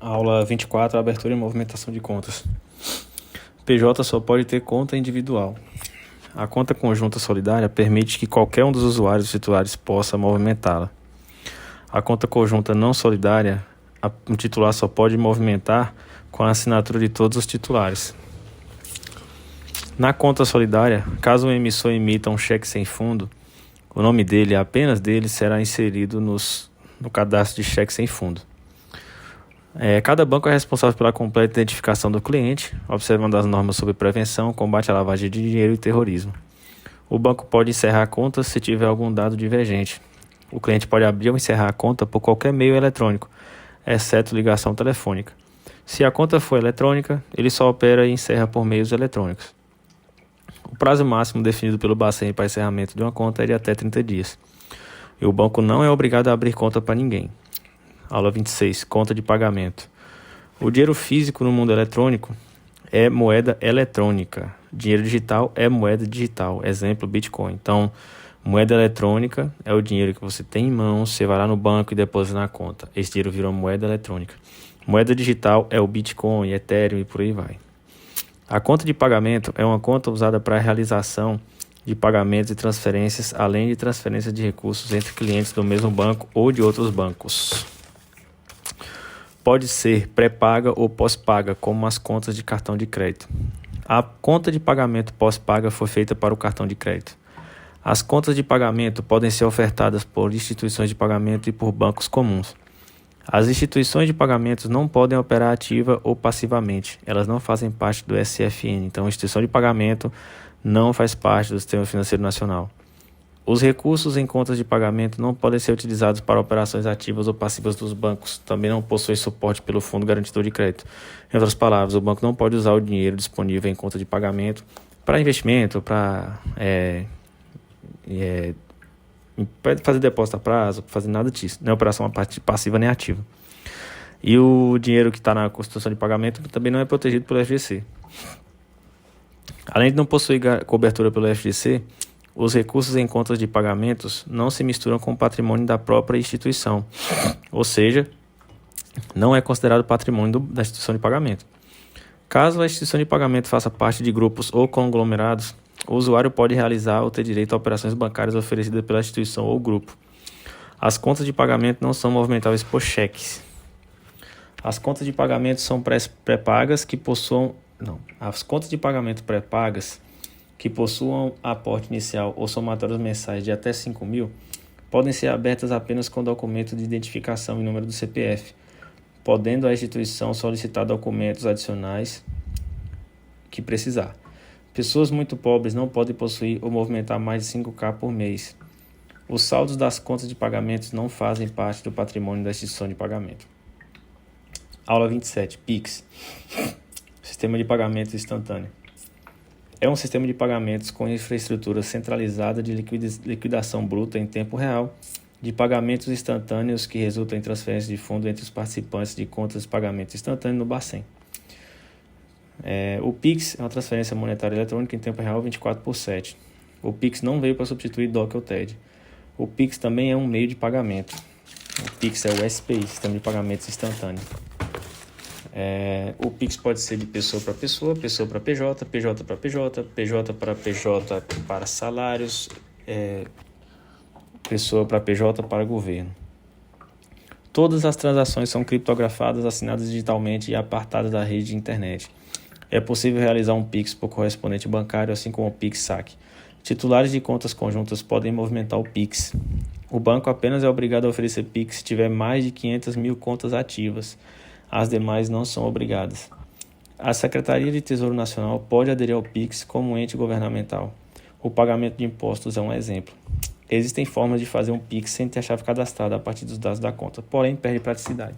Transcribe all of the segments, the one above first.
Aula 24, abertura e movimentação de contas. PJ só pode ter conta individual. A conta conjunta solidária permite que qualquer um dos usuários titulares possa movimentá-la. A conta conjunta não solidária, o titular só pode movimentar com a assinatura de todos os titulares. Na conta solidária, caso o emissor emita um cheque sem fundo, o nome dele, apenas dele, será inserido no cadastro de cheque sem fundo. Cada banco é responsável pela completa identificação do cliente, observando as normas sobre prevenção, combate à lavagem de dinheiro e terrorismo. O banco pode encerrar a conta se tiver algum dado divergente. O cliente pode abrir ou encerrar a conta por qualquer meio eletrônico, exceto ligação telefônica. Se a conta for eletrônica, ele só opera e encerra por meios eletrônicos. O prazo máximo definido pelo Bacen para encerramento de uma conta é de até 30 dias. E o banco não é obrigado a abrir conta para ninguém. Aula 26. Conta de pagamento. O dinheiro físico no mundo eletrônico é moeda eletrônica. Dinheiro digital é moeda digital. Exemplo, Bitcoin. Então, moeda eletrônica é o dinheiro que você tem em mãos, você vai lá no banco e deposita na conta. Esse dinheiro virou moeda eletrônica. Moeda digital é o Bitcoin, Ethereum e por aí vai. A conta de pagamento é uma conta usada para a realização de pagamentos e transferências, além de transferência de recursos entre clientes do mesmo banco ou de outros bancos. Pode ser pré-paga ou pós-paga, como as contas de cartão de crédito. A conta de pagamento pós-paga foi feita para o cartão de crédito. As contas de pagamento podem ser ofertadas por instituições de pagamento e por bancos comuns. As instituições de pagamentos não podem operar ativa ou passivamente. Elas não fazem parte do SFN. Então, a instituição de pagamento não faz parte do Sistema Financeiro Nacional. Os recursos em contas de pagamento não podem ser utilizados para operações ativas ou passivas dos bancos. Também não possui suporte pelo Fundo Garantidor de Crédito. Em outras palavras, o banco não pode usar o dinheiro disponível em conta de pagamento para investimento, para fazer depósito a prazo, fazer nada disso. Não é operação passiva nem ativa. E o dinheiro que está na constituição de pagamento também não é protegido pelo FGC. Além de não possuir cobertura pelo FGC, os recursos em contas de pagamentos não se misturam com o patrimônio da própria instituição, ou seja, não é considerado patrimônio da instituição de pagamento. Caso a instituição de pagamento faça parte de grupos ou conglomerados, o usuário pode realizar ou ter direito a operações bancárias oferecidas pela instituição ou grupo. As contas de pagamento não são movimentáveis por cheques. As contas de pagamento são pré-pagas que possuam... As contas de pagamento pré-pagas que possuam aporte inicial ou somatórios mensais de até 5 mil, podem ser abertas apenas com documento de identificação e número do CPF, podendo a instituição solicitar documentos adicionais que precisar. Pessoas muito pobres não podem possuir ou movimentar mais de 5K por mês. Os saldos das contas de pagamentos não fazem parte do patrimônio da instituição de pagamento. Aula 27. PIX. Sistema de pagamento instantâneo. É um sistema de pagamentos com infraestrutura centralizada de liquidação bruta em tempo real, de pagamentos instantâneos que resultam em transferência de fundo entre os participantes de contas de pagamento instantâneo no Bacen. O PIX é uma transferência monetária eletrônica em tempo real 24/7. O PIX não veio para substituir DOC ou TED. O PIX também é um meio de pagamento. O PIX é o SPI, Sistema de Pagamentos Instantâneo. O PIX pode ser de pessoa para pessoa, pessoa para PJ, PJ para PJ, PJ para PJ para salários, pessoa para PJ para governo. Todas as transações são criptografadas, assinadas digitalmente e apartadas da rede de internet. É possível realizar um PIX por correspondente bancário, assim como o PIX saque. Titulares de contas conjuntas podem movimentar o PIX. O banco apenas é obrigado a oferecer PIX se tiver mais de 500 mil contas ativas. As demais não são obrigadas. A Secretaria de Tesouro Nacional pode aderir ao PIX como ente governamental. O pagamento de impostos é um exemplo. Existem formas de fazer um PIX sem ter a chave cadastrada a partir dos dados da conta, porém perde praticidade.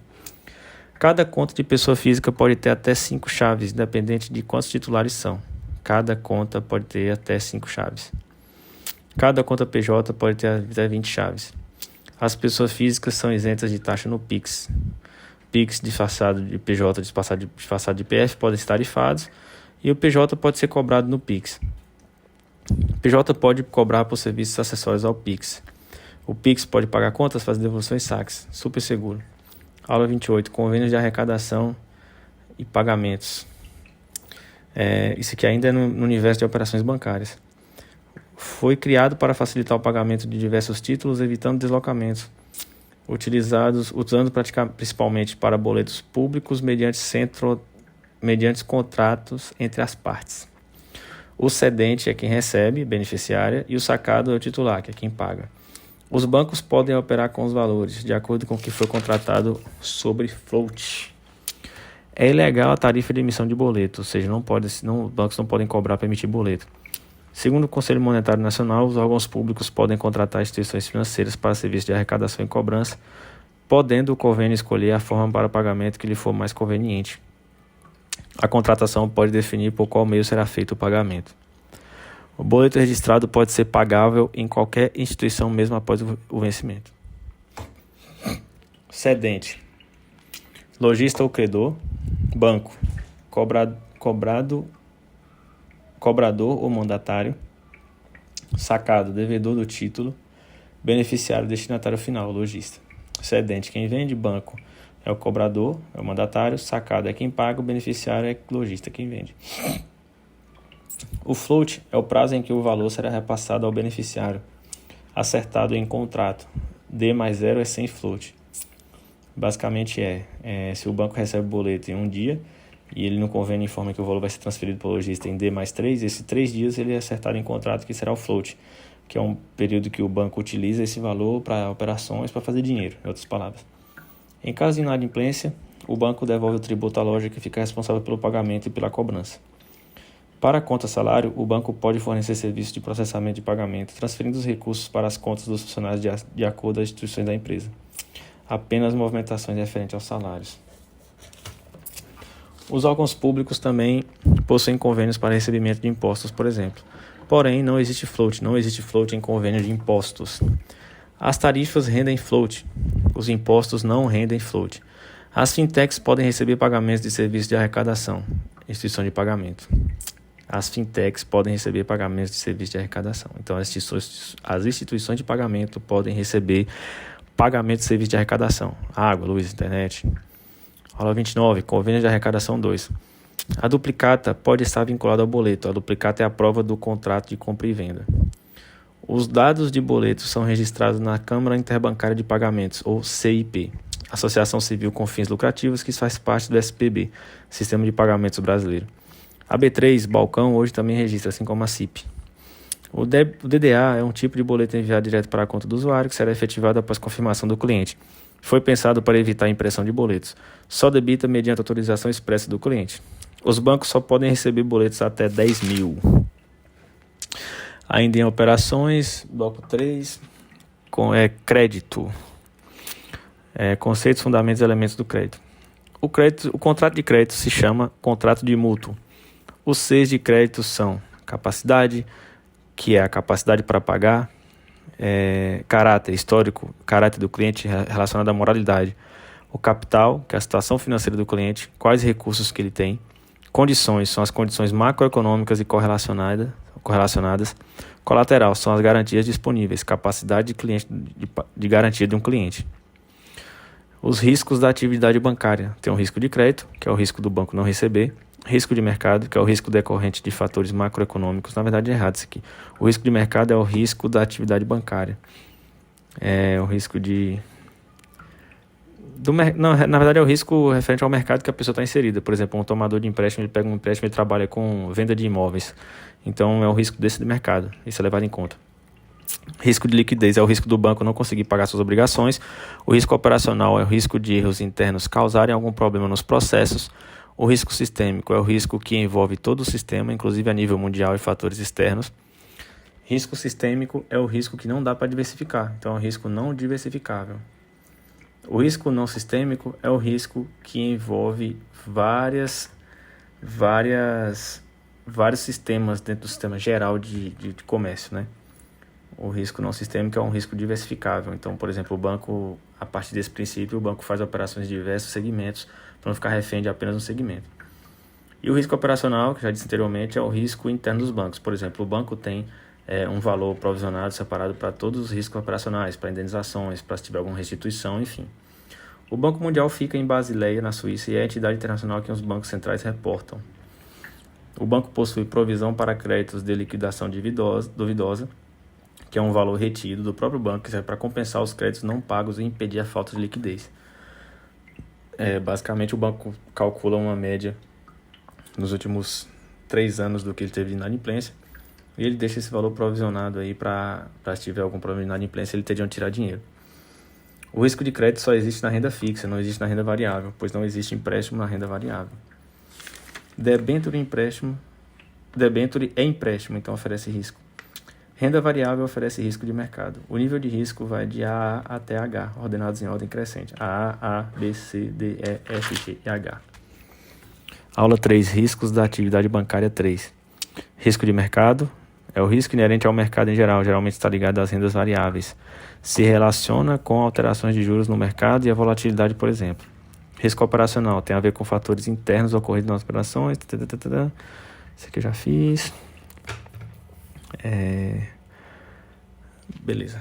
Cada conta de pessoa física pode ter até 5 chaves, independente de quantos titulares são. Cada conta pode ter até 5 chaves. Cada conta PJ pode ter até 20 chaves. As pessoas físicas são isentas de taxa no PIX. PIX disfarçado de PJ, disfarçado de PF podem ser tarifados e o PJ pode ser cobrado no PIX. O PJ pode cobrar por serviços acessórios ao PIX. O PIX pode pagar contas, fazer devoluções e saques, super seguro. Aula 28. Convênios de arrecadação e pagamentos. Isso aqui ainda é no universo de operações bancárias. Foi criado para facilitar o pagamento de diversos títulos, evitando deslocamentos, usando principalmente para boletos públicos mediante contratos entre as partes. O cedente é quem recebe, beneficiária, e o sacado é o titular, que é quem paga. Os bancos podem operar com os valores, de acordo com o que foi contratado sobre float. É ilegal a tarifa de emissão de boleto, ou seja, os bancos não podem cobrar para emitir boleto. Segundo o Conselho Monetário Nacional, os órgãos públicos podem contratar instituições financeiras para serviços de arrecadação e cobrança, podendo o convênio escolher a forma para pagamento que lhe for mais conveniente. A contratação pode definir por qual meio será feito o pagamento. O boleto registrado pode ser pagável em qualquer instituição mesmo após o vencimento. Cedente: lojista ou credor. Banco: cobrador ou mandatário. Sacado: devedor do título. Beneficiário: destinatário final, lojista. Cedente: quem vende. Banco: é o cobrador, é o mandatário. Sacado: é quem paga. O beneficiário é o lojista, quem vende. O float é o prazo em que o valor será repassado ao beneficiário, acertado em contrato. D mais 0 é sem float. Basicamente se o banco recebe o boleto em um dia e ele no convênio informa que o valor vai ser transferido para o lojista em D mais 3, esses 3 dias ele é acertado em contrato, que será o float, que é um período que o banco utiliza esse valor para operações, para fazer dinheiro, em outras palavras. Em caso de inadimplência, o banco devolve o tributo à loja, que fica responsável pelo pagamento e pela cobrança. Para a conta salário, o banco pode fornecer serviço de processamento de pagamento, transferindo os recursos para as contas dos funcionários de acordo com as instituições da empresa. Apenas movimentações referentes aos salários. Os órgãos públicos também possuem convênios para recebimento de impostos, por exemplo. Porém, não existe float em convênio de impostos. As tarifas rendem float, os impostos não rendem float. As fintechs podem receber pagamentos de serviços de arrecadação, instituição de pagamento. As fintechs podem receber pagamentos de serviços de arrecadação. Então, as instituições de pagamento podem receber pagamento de serviço de arrecadação. Água, luz, internet. Aula 29. Convênio de arrecadação 2. A duplicata pode estar vinculada ao boleto. A duplicata é a prova do contrato de compra e venda. Os dados de boleto são registrados na Câmara Interbancária de Pagamentos, ou CIP, Associação Civil com Fins Lucrativos, que faz parte do SPB, Sistema de Pagamentos Brasileiro. A B3, balcão, hoje também registra, assim como a CIP. O DDA é um tipo de boleto enviado direto para a conta do usuário, que será efetivado após confirmação do cliente. Foi pensado para evitar a impressão de boletos. Só debita mediante autorização expressa do cliente. Os bancos só podem receber boletos até 10 mil. Ainda em operações, bloco 3, crédito. Conceitos, fundamentos e elementos do crédito. O contrato de crédito se chama contrato de mútuo. Os Cs de crédito são capacidade, que é a capacidade para pagar, caráter histórico, caráter do cliente relacionado à moralidade, o capital, que é a situação financeira do cliente, quais recursos que ele tem, condições, são as condições macroeconômicas e correlacionadas, colateral, são as garantias disponíveis, capacidade de garantia de um cliente. Os riscos da atividade bancária, tem o risco de crédito, que é o risco do banco não receber, risco de mercado, que é o risco decorrente de fatores macroeconômicos. Na verdade é errado isso aqui. O risco de mercado é o risco da atividade bancária. O risco na verdade é o risco referente ao mercado que a pessoa está inserida. Por exemplo, um tomador de empréstimo, ele pega um empréstimo e trabalha com venda de imóveis. Então é o risco desse de mercado. Isso é levado em conta. Risco de liquidez é o risco do banco não conseguir pagar suas obrigações. O risco operacional é o risco de erros internos causarem algum problema nos processos. O risco sistêmico é o risco que envolve todo o sistema, inclusive a nível mundial e fatores externos. Risco sistêmico é o risco que não dá para diversificar, então é um risco não diversificável. O risco não sistêmico é o risco que envolve vários sistemas dentro do sistema geral de comércio, né? O risco não sistêmico é um risco diversificável. Então, por exemplo, o banco, a partir desse princípio, o banco faz operações de diversos segmentos para não ficar refém de apenas um segmento. E o risco operacional, que já disse anteriormente, é o risco interno dos bancos. Por exemplo, o banco tem um valor provisionado separado para todos os riscos operacionais, para indenizações, para se tiver alguma restituição, enfim. O Banco Mundial fica em Basileia, na Suíça, e é a entidade internacional que os bancos centrais reportam. O banco possui provisão para créditos de liquidação duvidosa, que é um valor retido do próprio banco que serve para compensar os créditos não pagos e impedir a falta de liquidez. Basicamente, o banco calcula uma média nos últimos 3 anos do que ele teve de inadimplência e ele deixa esse valor provisionado aí para se tiver algum problema de inadimplência ele ter de onde tirar dinheiro. O risco de crédito só existe na renda fixa, não existe na renda variável, pois não existe empréstimo na renda variável. Debênture é empréstimo, então oferece risco. Renda variável oferece risco de mercado. O nível de risco vai de AA até H, ordenados em ordem crescente. A, B, C, D, E, F, G e H. Aula 3. Riscos da atividade bancária 3. Risco de mercado é o risco inerente ao mercado em geral, geralmente está ligado às rendas variáveis. Se relaciona com alterações de juros no mercado e a volatilidade, por exemplo. Risco operacional tem a ver com fatores internos ocorridos nas operações. Isso aqui eu já fiz. Beleza.